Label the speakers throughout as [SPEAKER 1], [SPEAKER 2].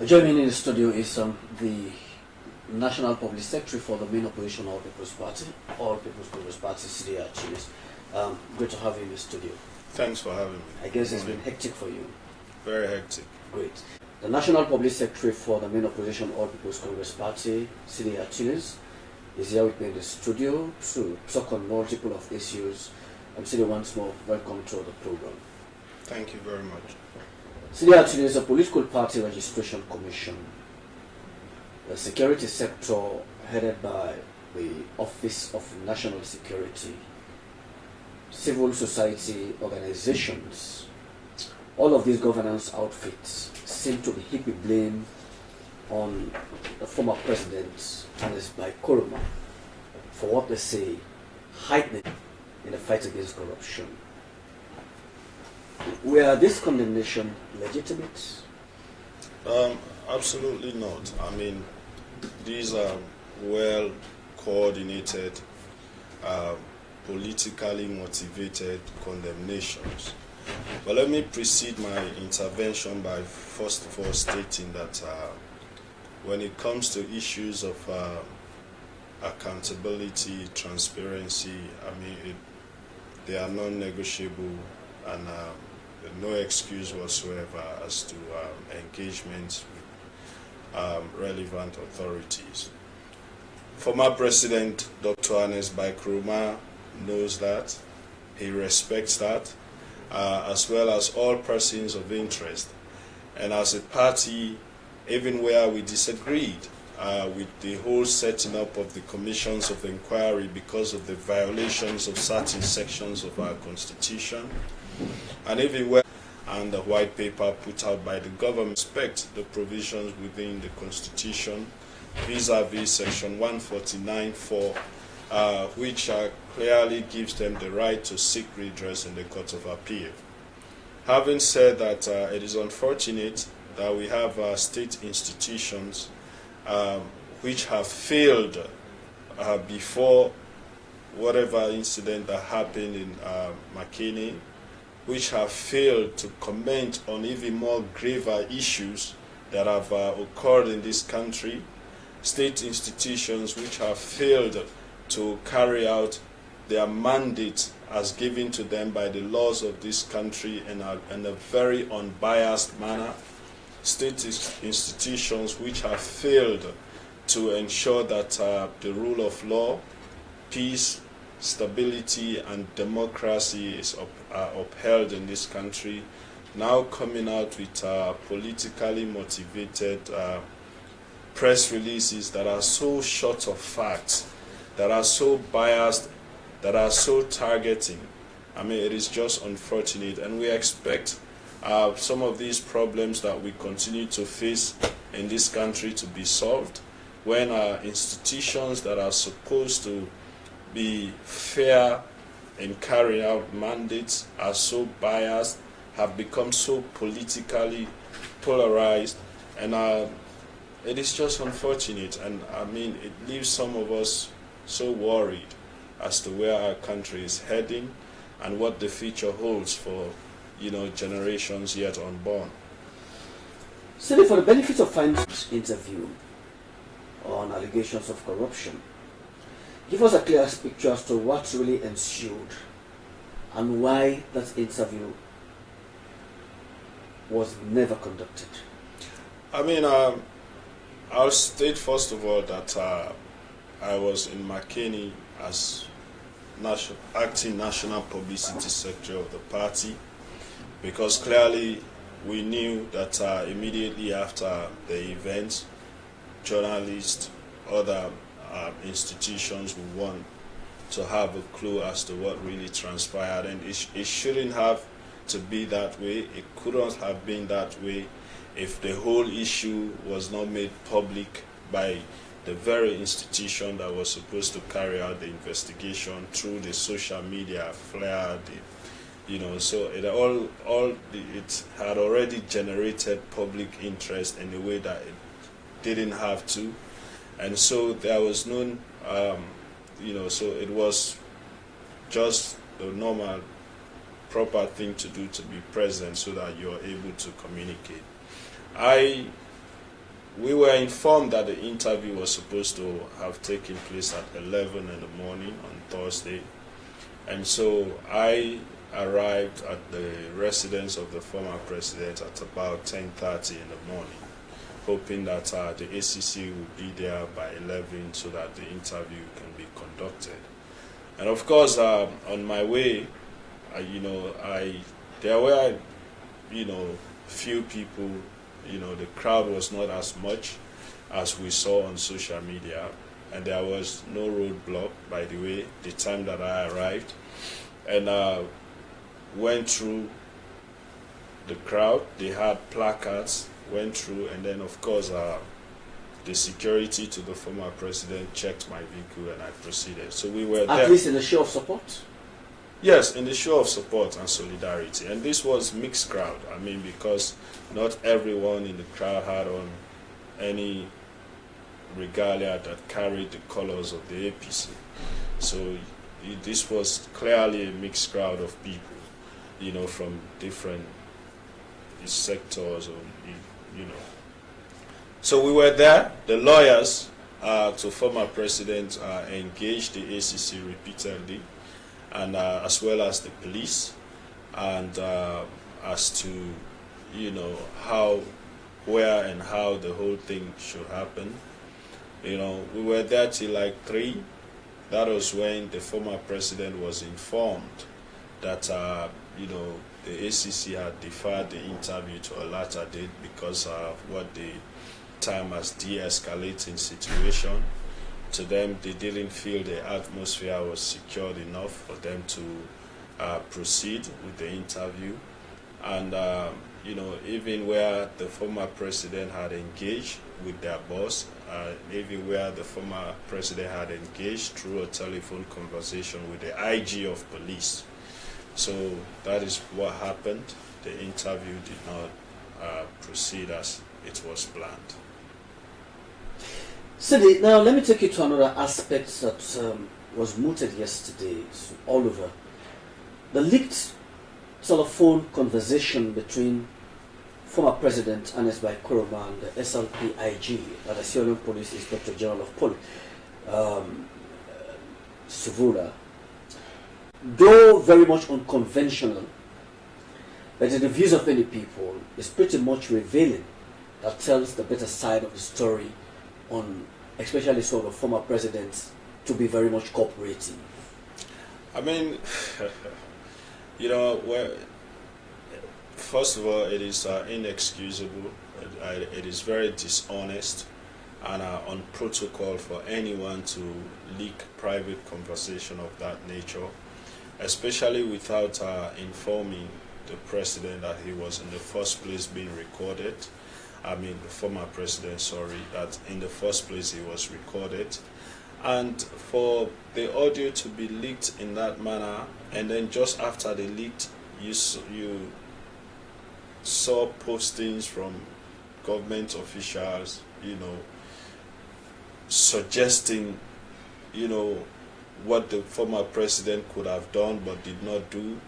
[SPEAKER 1] Joining in the studio is the National Public Secretary for the main opposition All People's Party, Sidi Yayah Tunis. Great to have you in the studio.
[SPEAKER 2] Thanks for having me.
[SPEAKER 1] I guess it's been hectic for you.
[SPEAKER 2] Very hectic.
[SPEAKER 1] Great. The National Public Secretary for the main opposition All People's Congress Party, Sidi Yayah Tunis, is here with me in the studio to talk on multiple of issues. Sidi, once more, welcome to the program.
[SPEAKER 2] Thank you very much.
[SPEAKER 1] Sidi Yayah Tunis is a political party registration commission, the security sector headed by the Office of National Security, civil society organizations. All of these governance outfits seem to be heaping blame on the former president, Tunis by Koroma, for what they say heightening in the fight against corruption. Were this condemnation legitimate?
[SPEAKER 2] Absolutely not. I mean, these are well coordinated, politically motivated condemnations. But let me precede my intervention by first of all stating that when it comes to issues of accountability, transparency, I mean, they are non-negotiable, and no excuse whatsoever as to engagement with relevant authorities. Former President Dr. Anes Baikroma knows that. He respects that, as well as all persons of interest. And as a party, even where we disagreed with the whole setting up of the commissions of inquiry because of the violations of certain sections of our constitution, and even where and the white paper put out by the government respect the provisions within the constitution vis-a-vis section 149(4), which clearly gives them the right to seek redress in the court of appeal. Having said that, it is unfortunate that we have state institutions which have failed before whatever incident that happened in Makeni, which have failed to comment on even more graver issues that have occurred in this country, state institutions which have failed to carry out their mandate as given to them by the laws of this country in a very unbiased manner, state institutions which have failed to ensure that the rule of law, peace, stability and democracy is upheld in this country, now coming out with politically motivated press releases that are so short of facts, that are so biased, that are so targeting. I mean, it is just unfortunate, and we expect some of these problems that we continue to face in this country to be solved when institutions that are supposed to be fair in carrying out mandates are so biased, have become so politically polarized, and it is just unfortunate. And I mean, it leaves some of us so worried as to where our country is heading and what the future holds for, generations yet unborn.
[SPEAKER 1] So, for the benefit of findings interview on allegations of corruption, give us a clear picture as to what really ensued and why that interview was never conducted.
[SPEAKER 2] I mean, I'll state first of all that I was in Makeni as acting National Publicity Secretary of the party, because clearly we knew that immediately after the event, journalists, other institutions would want to have a clue as to what really transpired, and it shouldn't have to be that way. It couldn't have been that way if the whole issue was not made public by the very institution that was supposed to carry out the investigation through the social media flare. So it had already generated public interest in a way that it didn't have to. And so there was no, so it was just the normal, proper thing to do to be present so that you're able to communicate. I we were informed that the interview was supposed to have taken place at 11 in the morning on Thursday. And so I arrived at the residence of the former president at about 10:30 in the morning, hoping that the ACC would be there by 11 so that the interview can be conducted. And of course, on my way, there were, few people. The crowd was not as much as we saw on social media, and there was no roadblock, by the way, the time that I arrived. And went through the crowd. They had placards, went through, and then of course the security to the former president checked my vehicle, and I proceeded. So we were there.
[SPEAKER 1] At least in a show of support?
[SPEAKER 2] Yes, in the show of support and solidarity. And this was mixed crowd. I mean, because not everyone in the crowd had on any regalia that carried the colors of the APC. So this was clearly a mixed crowd of people, from different sectors, So we were there. The lawyers to former president engaged the ACC repeatedly, and as well as the police, and as to how, where, and how the whole thing should happen. We were there till like 3. That was when the former president was informed that the ACC had deferred the interview to a later date because of what they term as de-escalating situation. To them, they didn't feel the atmosphere was secured enough for them to proceed with the interview. And, even where the former president had engaged with their boss, even where the former president had engaged through a telephone conversation with the IG of police. So that is what happened. The interview did not proceed as it was planned.
[SPEAKER 1] Sidi, now let me take you to another aspect that was mooted yesterday all over. The leaked telephone conversation between former President Anes Baikoroma and the SLP IG, the Sierra Leone Police Inspector General of Police, Suvula, though very much unconventional, but in the views of many people, is pretty much revealing, that tells the better side of the story on especially sort of former presidents to be very much cooperating.
[SPEAKER 2] I mean, first of all, it is inexcusable. It is very dishonest and on protocol for anyone to leak private conversation of that nature, especially without informing the president that he was in the first place being recorded. I mean, the former president, sorry, that in the first place he was recorded. And for the audio to be leaked in that manner, and then just after they leaked, you saw postings from government officials, suggesting, what the former president could have done but did not do,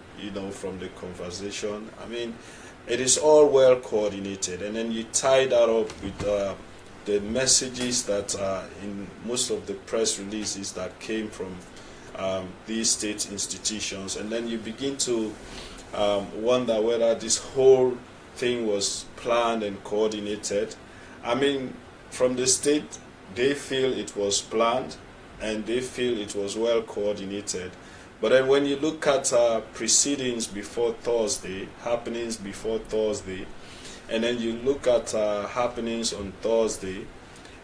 [SPEAKER 2] from the conversation. I mean, it is all well coordinated, and then you tie that up with the messages that are in most of the press releases that came from these state institutions, and then you begin to wonder whether this whole thing was planned and coordinated. I mean, from the state, they feel it was planned and they feel it was well coordinated. But then when you look at proceedings before Thursday, happenings before Thursday, and then you look at happenings on Thursday,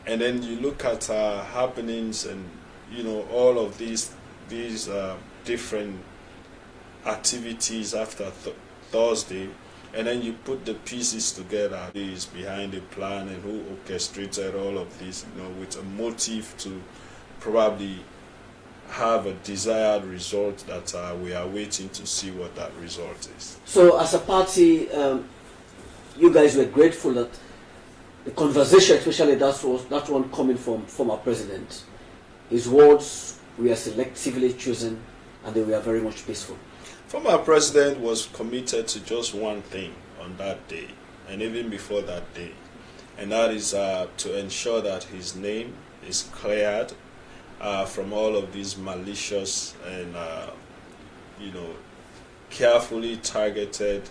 [SPEAKER 2] and then you look at happenings and all of these different activities after Thursday, and then you put the pieces together, who is behind the plan and who orchestrated all of this, with a motive to probably have a desired result that we are waiting to see what that result is.
[SPEAKER 1] So as a party, you guys were grateful that the conversation, especially that one coming from former president, his words were selectively chosen and they were very much peaceful.
[SPEAKER 2] Former president was committed to just one thing on that day, and even before that day, and that is to ensure that his name is cleared from all of these malicious and carefully targeted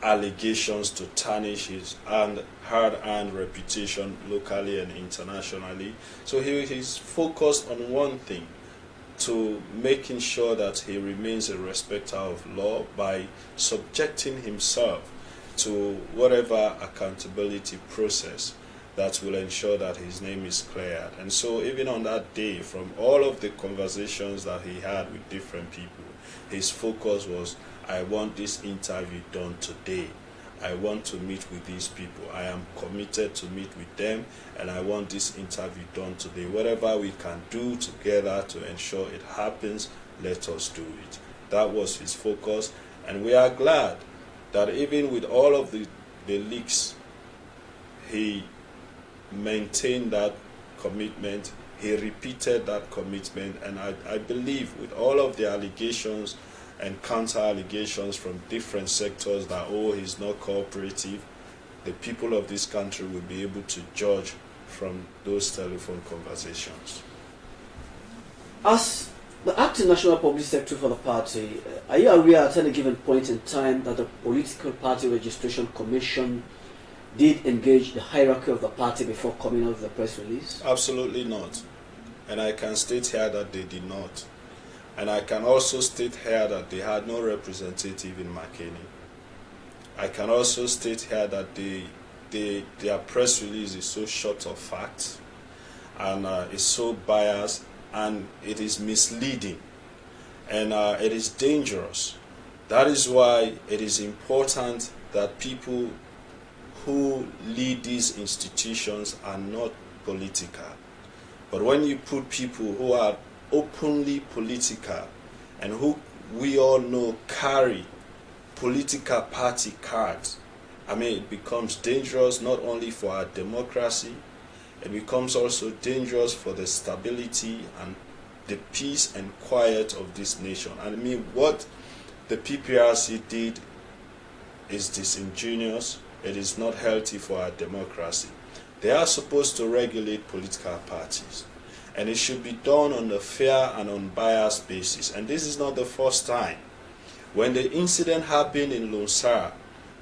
[SPEAKER 2] allegations to tarnish his hard-earned reputation locally and internationally. So he's focused on one thing, to making sure that he remains a respecter of law by subjecting himself to whatever accountability process that will ensure that his name is cleared. And so even on that day, from all of the conversations that he had with different people, his focus was, I want this interview done today. I want to meet with these people. I am committed to meet with them, and I want this interview done today. Whatever we can do together to ensure it happens, let us do it. That was his focus, and we are glad that even with all of the leaks, he maintained that commitment. He repeated that commitment, and I believe with all of the allegations and counter allegations from different sectors that, oh, he's not cooperative, the people of this country will be able to judge from those telephone conversations.
[SPEAKER 1] As the acting national public secretary for the party, are you aware at any given point in time that the Political Party Registration Commission did engage the hierarchy of the party before coming out with the press release?
[SPEAKER 2] Absolutely not. And I can state here that they did not. And I can also state here that they had no representative in Makeni. I can also state here that their press release is so short of facts and is so biased, and it is misleading, and it is dangerous. That is why it is important that people who lead these institutions are not political. But when you put people who are openly political and who we all know carry political party cards, I mean, it becomes dangerous not only for our democracy, it becomes also dangerous for the stability and the peace and quiet of this nation. I mean, what the PPRC did is disingenuous. It is not healthy for our democracy. They are supposed to regulate political parties, and it should be done on a fair and unbiased basis. And this is not the first time. When the incident happened in Lonsara,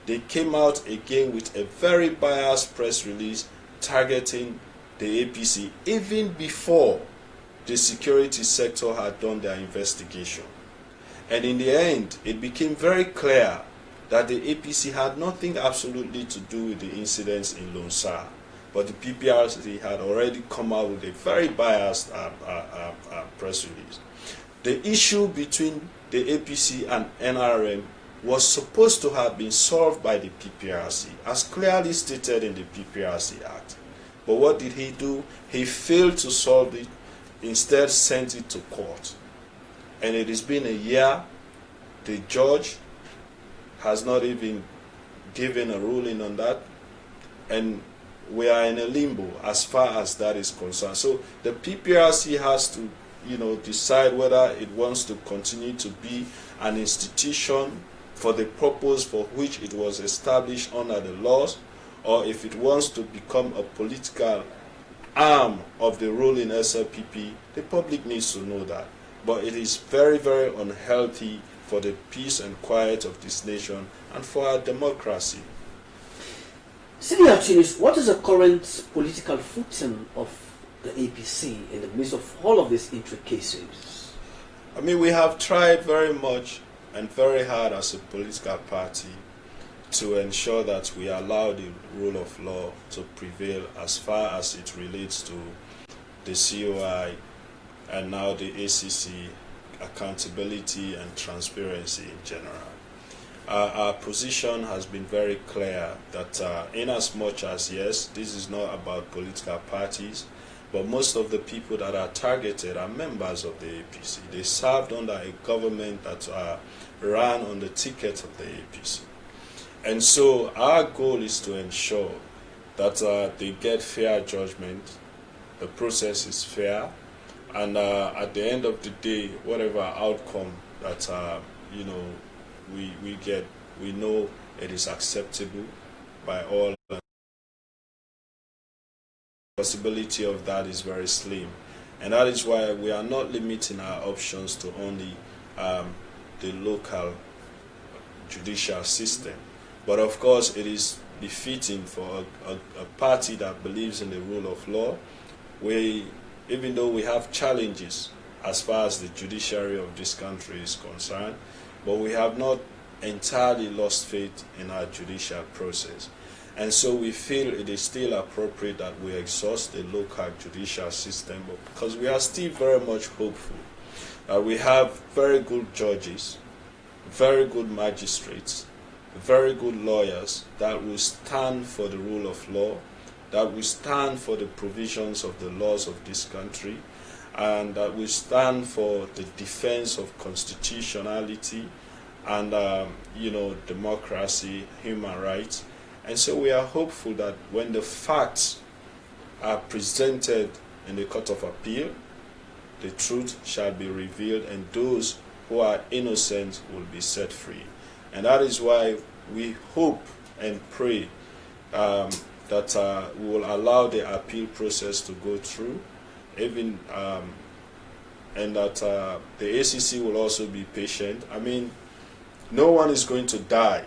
[SPEAKER 2] they came out again with a very biased press release targeting the APC, even before the security sector had done their investigation. And in the end, it became very clear that the APC had nothing absolutely to do with the incidents in Lonsara. But the PPRC had already come out with a very biased press release. The issue between the APC and NRM was supposed to have been solved by the PPRC, as clearly stated in the PPRC Act. But what did he do? He failed to solve it, instead sent it to court. And it has been a year. The judge has not even given a ruling on that, and we are in a limbo as far as that is concerned. So the PPRC has to, decide whether it wants to continue to be an institution for the purpose for which it was established under the laws, or if it wants to become a political arm of the ruling SLPP. The public needs to know that. But it is very, very unhealthy for the peace and quiet of this nation and for our democracy.
[SPEAKER 1] Sidi Yayah Tunis, what is the current political footing of the APC in the midst of all of these intricacies?
[SPEAKER 2] I mean, we have tried very much and very hard as a political party to ensure that we allow the rule of law to prevail as far as it relates to the COI and now the ACC, accountability and transparency in general. Our position has been very clear that in as much as, yes, this is not about political parties, but most of the people that are targeted are members of the APC. They served under a government that ran on the ticket of the APC. And so our goal is to ensure that they get fair judgment, the process is fair, and at the end of the day, whatever outcome that we get, we know it is acceptable, by all. The possibility of that is very slim. And that is why we are not limiting our options to only the local judicial system. But of course, it is befitting for a party that believes in the rule of law. Even though we have challenges as far as the judiciary of this country is concerned, but we have not entirely lost faith in our judicial process. And so we feel it is still appropriate that we exhaust the local judicial system, because we are still very much hopeful that we have very good judges, very good magistrates, very good lawyers that will stand for the rule of law, that will stand for the provisions of the laws of this country, and that will stand for the defense of constitutionality and democracy, human rights. And so we are hopeful that when the facts are presented in the Court of Appeal, the truth shall be revealed and those who are innocent will be set free. And that is why we hope and pray that we will allow the appeal process to go through, and that the ACC will also be patient. I mean, no one is going to die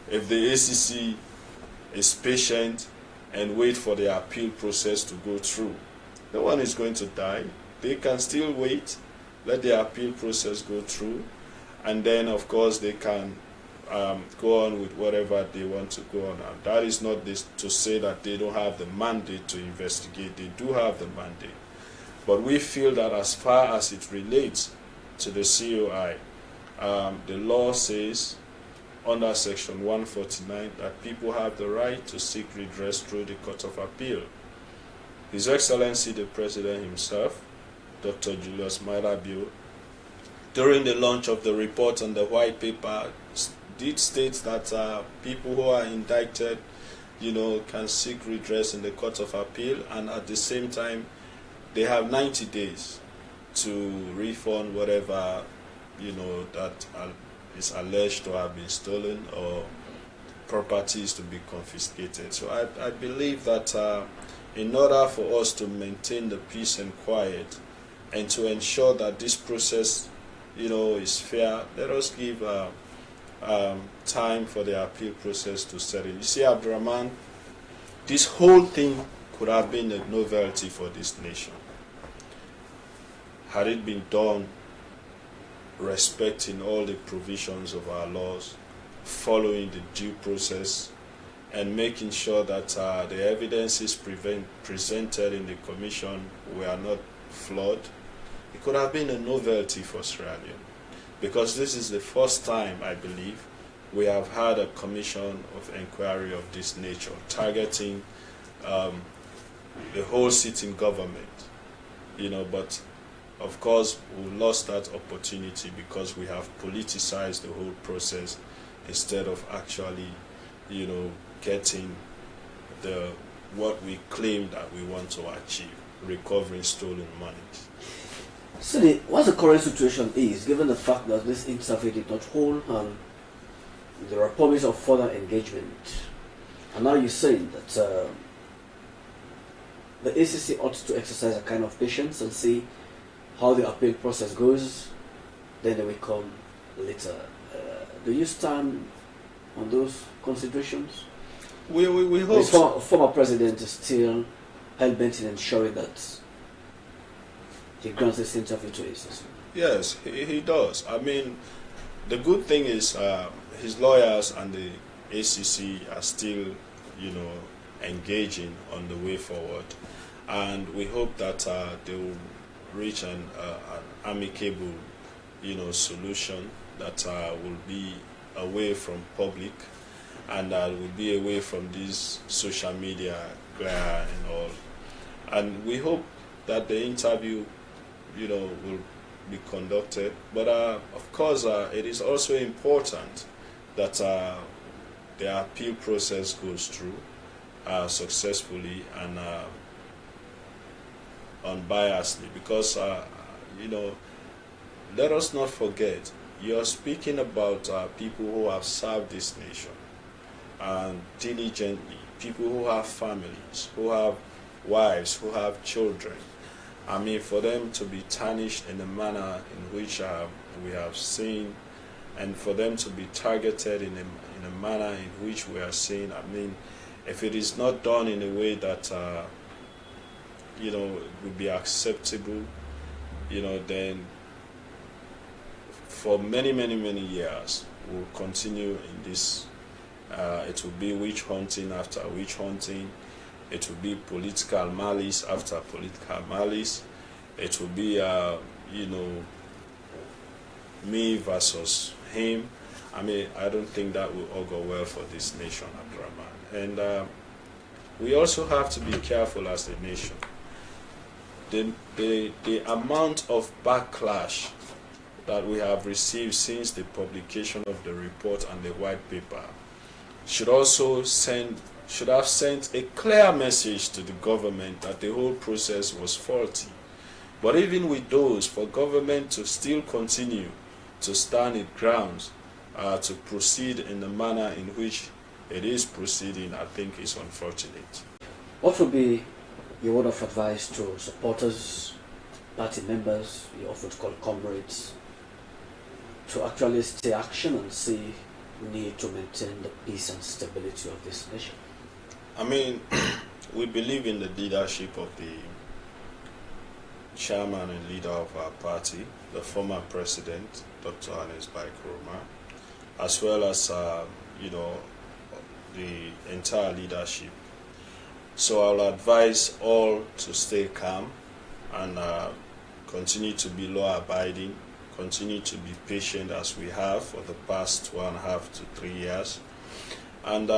[SPEAKER 2] if the ACC is patient and wait for the appeal process to go through. No one is going to die. They can still wait, let the appeal process go through, and then of course they can go on with whatever they want to go on. And that is not this to say that they don't have the mandate to investigate. They do have the mandate. But we feel that as far as it relates to the COI, the law says under Section 149 that people have the right to seek redress through the Court of Appeal. His Excellency the President himself, Dr. Julius Maada Bio, during the launch of the report on the white paper, did state that people who are indicted, can seek redress in the Court of Appeal, and at the same time, they have 90 days to refund whatever, that is alleged to have been stolen or properties to be confiscated. So I believe that in order for us to maintain the peace and quiet and to ensure that this process, is fair, let us give time for the appeal process to settle. You see, Abdurrahman, this whole thing could have been a novelty for this nation had it been done respecting all the provisions of our laws, following the due process, and making sure that the evidences presented in the commission were not flawed. It could have been a novelty for Sierra Leone, because this is the first time, I believe, we have had a commission of inquiry of this nature, targeting the whole sitting government, but of course we lost that opportunity because we have politicized the whole process instead of actually, getting what we claim that we want to achieve, recovering stolen money.
[SPEAKER 1] Sidi, what the current situation is, given the fact that this interview did not hold and there are promises of further engagement, and now you're saying that the ACC ought to exercise a kind of patience and see how the appeal process goes, then they will come later. Do you stand on those considerations?
[SPEAKER 2] We hope so.
[SPEAKER 1] The former president is still hell-bent in ensuring that he grants this interview to ACC.
[SPEAKER 2] Yes, he does. I mean, the good thing is his lawyers and the ACC are still, engaging on the way forward, and we hope that they will reach an amicable, solution that will be away from public and will be away from this social media glare and all. And we hope that the interview, will be conducted. But of course, it is also important that the appeal process goes through successfully and unbiasedly, because let us not forget, you're speaking about people who have served this nation. and diligently, people who have families, who have wives, who have children. I mean, for them to be tarnished in the manner in which we have seen, and for them to be targeted in a manner in which we are seeing, I mean, if it is not done in a way that, would be acceptable, then for many, many, many years, we'll continue in this. It will be witch hunting after witch hunting. It will be political malice after political malice. It will be, me versus him. I mean, I don't think that will all go well for this nation, Rahman. And we also have to be careful as a nation. The amount of backlash that we have received since the publication of the report and the white paper should have sent a clear message to the government that the whole process was faulty. But even with those, for government to still continue to stand its grounds, to proceed in the manner in which it is proceeding, I think is unfortunate.
[SPEAKER 1] What would be your word of advice to supporters, party members, you often call comrades, to actually take action and see we need to maintain the peace and stability of this nation?
[SPEAKER 2] I mean, we believe in the leadership of the chairman and leader of our party, the former president, Dr. Rahman, as well as, the entire leadership. So I'll advise all to stay calm and continue to be law-abiding, continue to be patient as we have for the past 1.5 to 3 years, and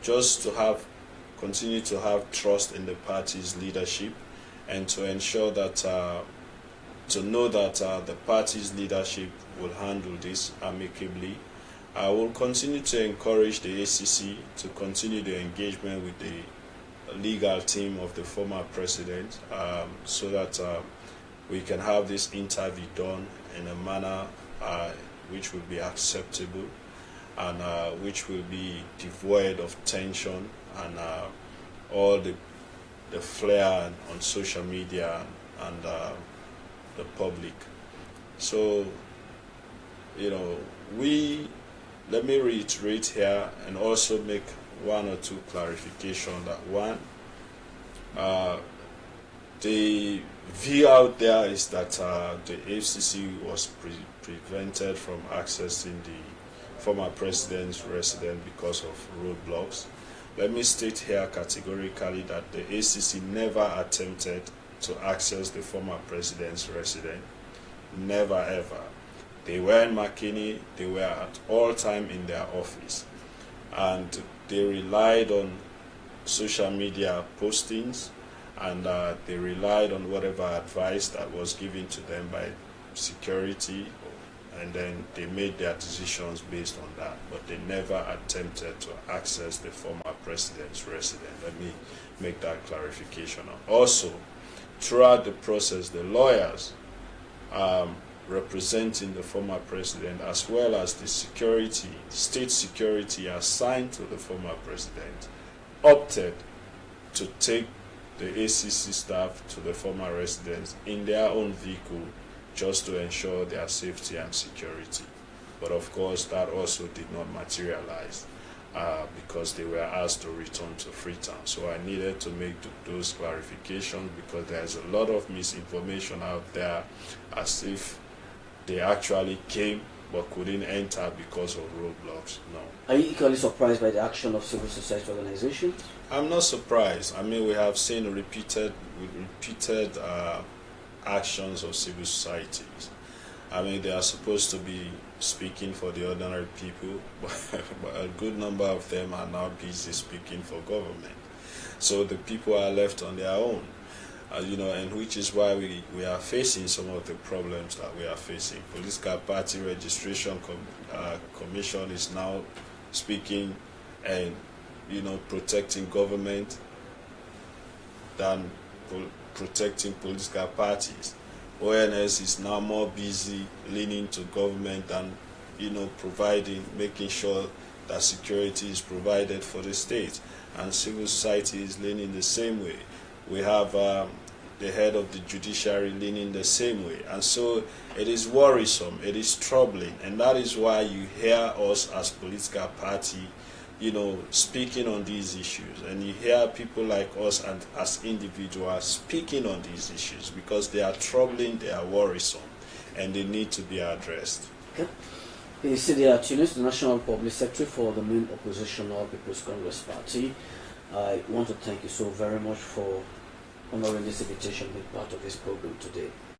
[SPEAKER 2] just to continue to have trust in the party's leadership, and to ensure that, to know that the party's leadership will handle this amicably. I will continue to encourage the ACC to continue the engagement with the legal team of the former president, so that we can have this interview done in a manner which will be acceptable and which will be devoid of tension and all the flair on social media and the public. So, let me reiterate here and also make 1 or 2 clarifications. That one, the view out there is that the FCC was prevented from accessing the former president's residence because of roadblocks. Let me state here categorically that the ACC never attempted to access the former president's residence. Never ever. They were in Makeni, they were at all time in their office. And they relied on social media postings, and they relied on whatever advice that was given to them by security, and then they made their decisions based on that. But they never attempted to access the former president's residence. Let me make that clarification. Also, throughout the process, the lawyers representing the former president, as well as the state security assigned to the former president, opted to take the ACC staff to the former residence in their own vehicle just to ensure their safety and security. But of course, that also did not materialize because they were asked to return to Freetown. So I needed to make those clarifications because there's a lot of misinformation out there as if they actually came but couldn't enter because of roadblocks. No.
[SPEAKER 1] Are you equally surprised by the action of civil society organizations?
[SPEAKER 2] I'm not surprised. I mean, we have seen repeated actions of civil societies. I mean, they are supposed to be speaking for the ordinary people, but a good number of them are now busy speaking for government. So the people are left on their own. And which is why we are facing some of the problems that we are facing. Political Party Registration Commission is now speaking and, protecting government than protecting political parties. ONS is now more busy leaning to government than, making sure that security is provided for the state, and civil society is leaning the same way. We have the head of the judiciary leaning the same way, and so it is worrisome, it is troubling, and that is why you hear us as political party, you know, speaking on these issues, and you hear people like us and as individuals speaking on these issues, because they are troubling, they are worrisome, and they need to be addressed.
[SPEAKER 1] Okay. Sidi Yayah Tunis, the National Public Secretary for the main opposition All People's Congress Party, I want to thank you so very much for honoring this invitation, being part of this program today.